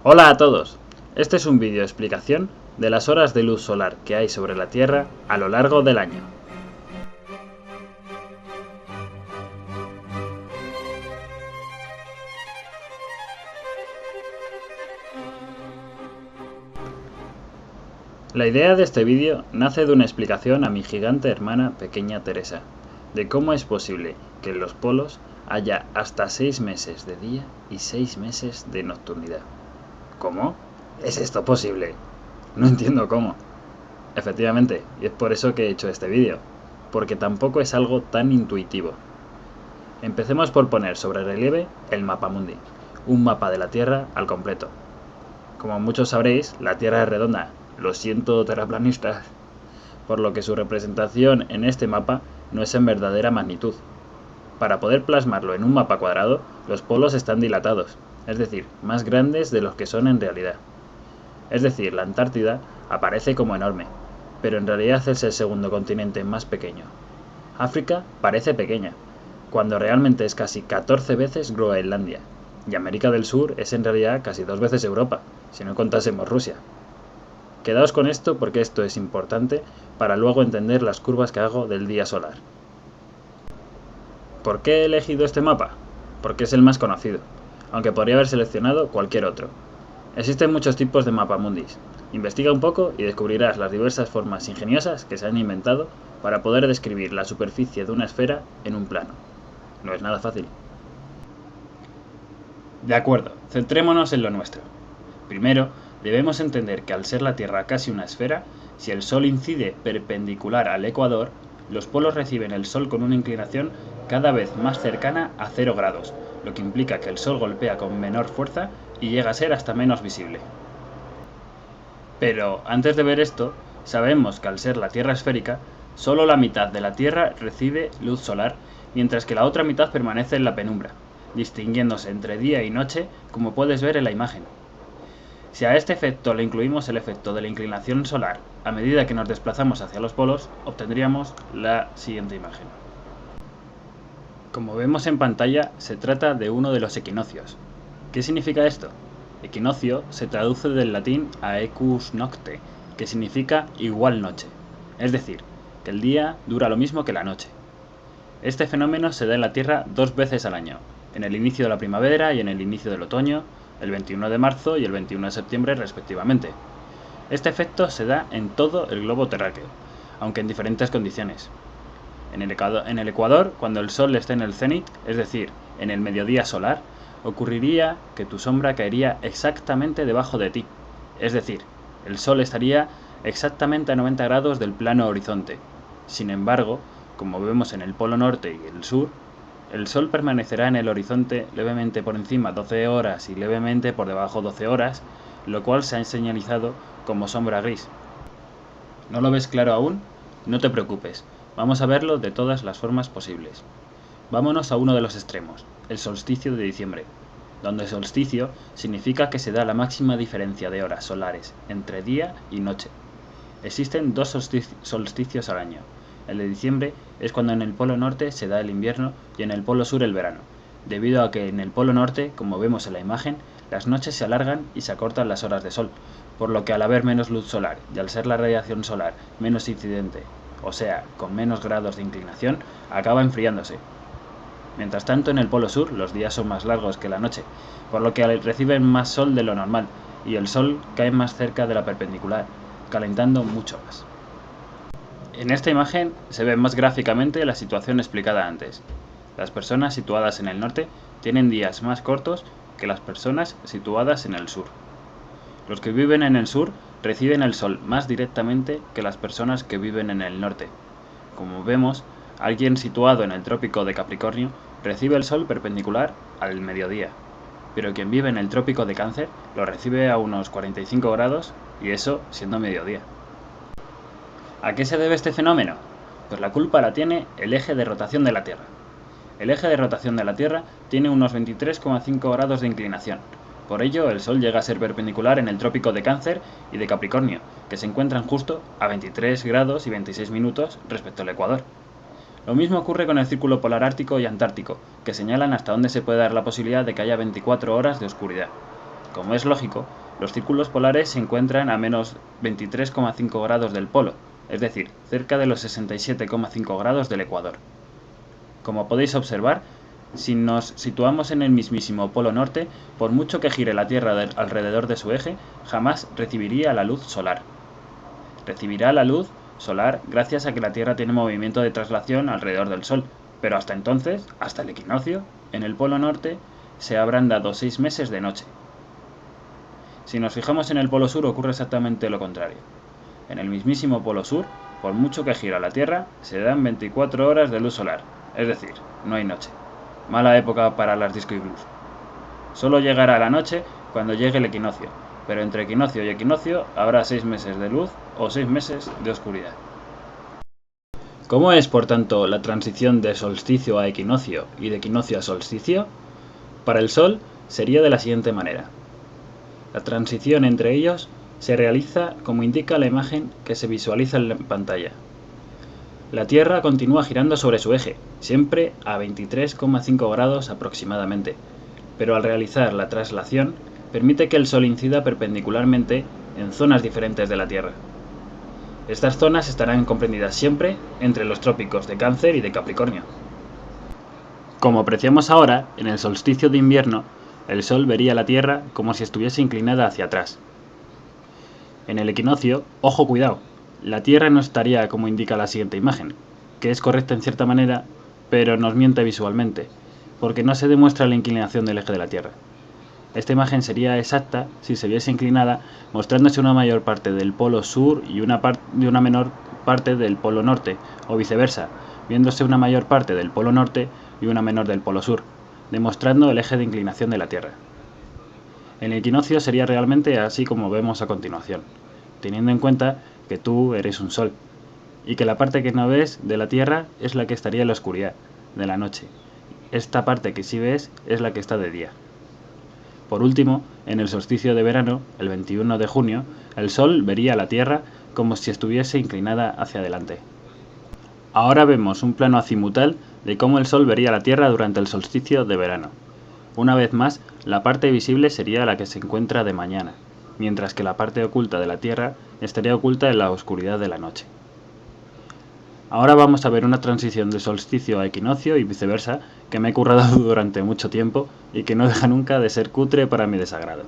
Hola a todos, este es un vídeo explicación de las horas de luz solar que hay sobre la Tierra a lo largo del año. La idea de este vídeo nace de una explicación a mi gigante hermana pequeña Teresa, de cómo es posible que en los polos haya hasta 6 meses de día y 6 meses de nocturnidad. ¿Cómo? ¿Es esto posible? No entiendo cómo. Efectivamente, y es por eso que he hecho este vídeo, porque tampoco es algo tan intuitivo. Empecemos por poner sobre relieve el mapamundi, un mapa de la Tierra al completo. Como muchos sabréis, la Tierra es redonda, lo siento terraplanistas, por lo que su representación en este mapa no es en verdadera magnitud. Para poder plasmarlo en un mapa cuadrado, los polos están dilatados, es decir, más grandes de los que son en realidad. Es decir, la Antártida aparece como enorme, pero en realidad es el segundo continente más pequeño. África parece pequeña, cuando realmente es casi 14 veces Groenlandia, y América del Sur es en realidad casi 2 veces Europa, si no contásemos Rusia. Quedaos con esto porque esto es importante para luego entender las curvas que hago del día solar. ¿Por qué he elegido este mapa? Porque es el más conocido, aunque podría haber seleccionado cualquier otro. Existen muchos tipos de mapamundis. Investiga un poco y descubrirás las diversas formas ingeniosas que se han inventado para poder describir la superficie de una esfera en un plano. No es nada fácil. De acuerdo, centrémonos en lo nuestro. Primero, debemos entender que al ser la Tierra casi una esfera, si el Sol incide perpendicular al ecuador, los polos reciben el Sol con una inclinación cada vez más cercana a 0 grados, lo que implica que el Sol golpea con menor fuerza y llega a ser hasta menos visible. Pero antes de ver esto, sabemos que al ser la Tierra esférica, solo la mitad de la Tierra recibe luz solar, mientras que la otra mitad permanece en la penumbra, distinguiéndose entre día y noche, como puedes ver en la imagen. Si a este efecto le incluimos el efecto de la inclinación solar a medida que nos desplazamos hacia los polos, obtendríamos la siguiente imagen. Como vemos en pantalla, se trata de uno de los equinoccios. ¿Qué significa esto? Equinoccio se traduce del latín aequus nocte, que significa igual noche, es decir, que el día dura lo mismo que la noche. Este fenómeno se da en la Tierra 2 veces al año, en el inicio de la primavera y en el inicio del otoño, el 21 de marzo y el 21 de septiembre respectivamente. Este efecto se da en todo el globo terráqueo, aunque en diferentes condiciones. En el ecuador, cuando el Sol esté en el cenit, es decir, en el mediodía solar, ocurriría que tu sombra caería exactamente debajo de ti, es decir, el Sol estaría exactamente a 90 grados del plano horizonte. Sin embargo, como vemos en el polo norte y el sur, el Sol permanecerá en el horizonte levemente por encima 12 horas y levemente por debajo 12 horas, lo cual se ha señalizado como sombra gris. ¿No lo ves claro aún? No te preocupes, vamos a verlo de todas las formas posibles. Vámonos a uno de los extremos, el solsticio de diciembre, donde solsticio significa que se da la máxima diferencia de horas solares entre día y noche. Existen 2 solsticios al año. El de diciembre es cuando en el polo norte se da el invierno y en el polo sur el verano, debido a que en el polo norte, como vemos en la imagen, las noches se alargan y se acortan las horas de sol, por lo que al haber menos luz solar y al ser la radiación solar menos incidente, o sea, con menos grados de inclinación, acaba enfriándose. Mientras tanto, en el polo sur los días son más largos que la noche, por lo que reciben más sol de lo normal, y el sol cae más cerca de la perpendicular, calentando mucho más. En esta imagen se ve más gráficamente la situación explicada antes. Las personas situadas en el norte tienen días más cortos que las personas situadas en el sur. Los que viven en el sur reciben el sol más directamente que las personas que viven en el norte. Como vemos, alguien situado en el trópico de Capricornio recibe el sol perpendicular al mediodía, pero quien vive en el trópico de Cáncer lo recibe a unos 45 grados y eso siendo mediodía. ¿A qué se debe este fenómeno? Pues la culpa la tiene el eje de rotación de la Tierra. El eje de rotación de la Tierra tiene unos 23,5 grados de inclinación. Por ello, el Sol llega a ser perpendicular en el trópico de Cáncer y de Capricornio, que se encuentran justo a 23 grados y 26 minutos respecto al ecuador. Lo mismo ocurre con el círculo polar ártico y antártico, que señalan hasta dónde se puede dar la posibilidad de que haya 24 horas de oscuridad. Como es lógico, los círculos polares se encuentran a menos 23,5 grados del polo, es decir, cerca de los 67,5 grados del ecuador. Como podéis observar, si nos situamos en el mismísimo polo norte, por mucho que gire la Tierra alrededor de su eje, jamás recibiría la luz solar. Recibirá la luz solar gracias a que la Tierra tiene movimiento de traslación alrededor del Sol, pero hasta entonces, hasta el equinoccio, en el polo norte se habrán dado 6 meses de noche. Si nos fijamos en el polo sur ocurre exactamente lo contrario. En el mismísimo polo sur, por mucho que gira la Tierra, se dan 24 horas de luz solar, es decir, no hay noche. Mala época para las disco iglús. Solo llegará la noche cuando llegue el equinoccio, pero entre equinoccio y equinoccio habrá 6 meses de luz o 6 meses de oscuridad. ¿Cómo es, por tanto, la transición de solsticio a equinoccio y de equinoccio a solsticio? Para el Sol sería de la siguiente manera. La transición entre ellos se realiza como indica la imagen que se visualiza en la pantalla. La Tierra continúa girando sobre su eje, siempre a 23,5 grados aproximadamente, pero al realizar la traslación permite que el Sol incida perpendicularmente en zonas diferentes de la Tierra. Estas zonas estarán comprendidas siempre entre los trópicos de Cáncer y de Capricornio. Como apreciamos ahora, en el solsticio de invierno, el Sol vería la Tierra como si estuviese inclinada hacia atrás. En el equinoccio, ojo cuidado, la Tierra no estaría como indica la siguiente imagen, que es correcta en cierta manera, pero nos miente visualmente, porque no se demuestra la inclinación del eje de la Tierra. Esta imagen sería exacta si se viese inclinada, mostrándose una mayor parte del polo sur y una menor parte del polo norte, o viceversa, viéndose una mayor parte del polo norte y una menor del polo sur, demostrando el eje de inclinación de la Tierra. El equinoccio sería realmente así como vemos a continuación, teniendo en cuenta que tú eres un sol, y que la parte que no ves de la Tierra es la que estaría en la oscuridad, de la noche. Esta parte que sí ves es la que está de día. Por último, en el solsticio de verano, el 21 de junio, el Sol vería la Tierra como si estuviese inclinada hacia adelante. Ahora vemos un plano azimutal de cómo el Sol vería la Tierra durante el solsticio de verano. Una vez más, la parte visible sería la que se encuentra de mañana, mientras que la parte oculta de la Tierra estaría oculta en la oscuridad de la noche. Ahora vamos a ver una transición de solsticio a equinoccio y viceversa que me he currado durante mucho tiempo y que no deja nunca de ser cutre para mi desagrado.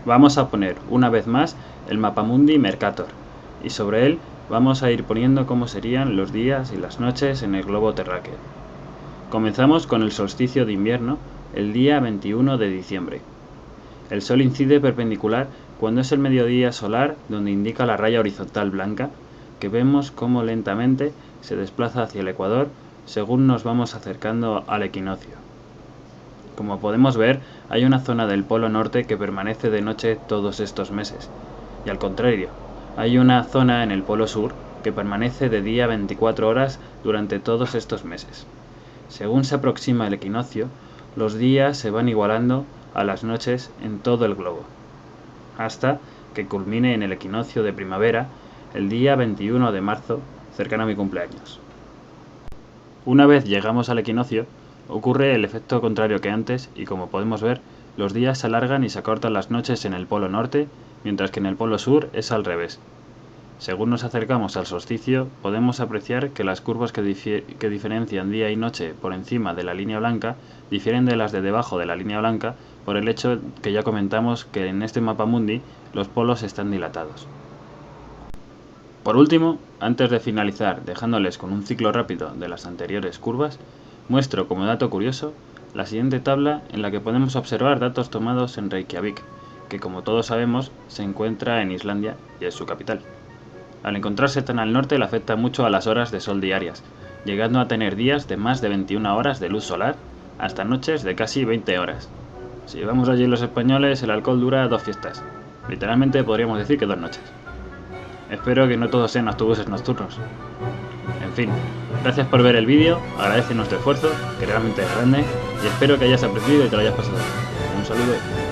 Vamos a poner una vez más el Mapamundi Mercator y sobre él vamos a ir poniendo cómo serían los días y las noches en el globo terráqueo. Comenzamos con el solsticio de invierno el día 21 de diciembre. El Sol incide perpendicular cuando es el mediodía solar donde indica la raya horizontal blanca, que vemos cómo lentamente se desplaza hacia el ecuador según nos vamos acercando al equinoccio. Como podemos ver, hay una zona del polo norte que permanece de noche todos estos meses, y al contrario, hay una zona en el polo sur que permanece de día 24 horas durante todos estos meses. Según se aproxima el equinoccio, los días se van igualando a las noches en todo el globo, hasta que culmine en el equinoccio de primavera el día 21 de marzo, cercano a mi cumpleaños. Una vez llegamos al equinoccio, ocurre el efecto contrario que antes y como podemos ver, los días se alargan y se acortan las noches en el polo norte, mientras que en el polo sur es al revés. Según nos acercamos al solsticio, podemos apreciar que las curvas que diferencian día y noche por encima de la línea blanca difieren de las de debajo de la línea blanca por el hecho que ya comentamos que en este mapamundi los polos están dilatados. Por último, antes de finalizar dejándoles con un ciclo rápido de las anteriores curvas, muestro como dato curioso la siguiente tabla en la que podemos observar datos tomados en Reykjavik, que como todos sabemos se encuentra en Islandia y es su capital. Al encontrarse tan al norte le afecta mucho a las horas de sol diarias, llegando a tener días de más de 21 horas de luz solar, hasta noches de casi 20 horas. Si vamos allí los españoles, el alcohol dura 2 fiestas. Literalmente podríamos decir que 2 noches. Espero que no todos sean autobuses nocturnos. En fin, gracias por ver el vídeo, agradece nuestro esfuerzo, que realmente es grande, y espero que hayas aprendido y te lo hayas pasado bien. Un saludo.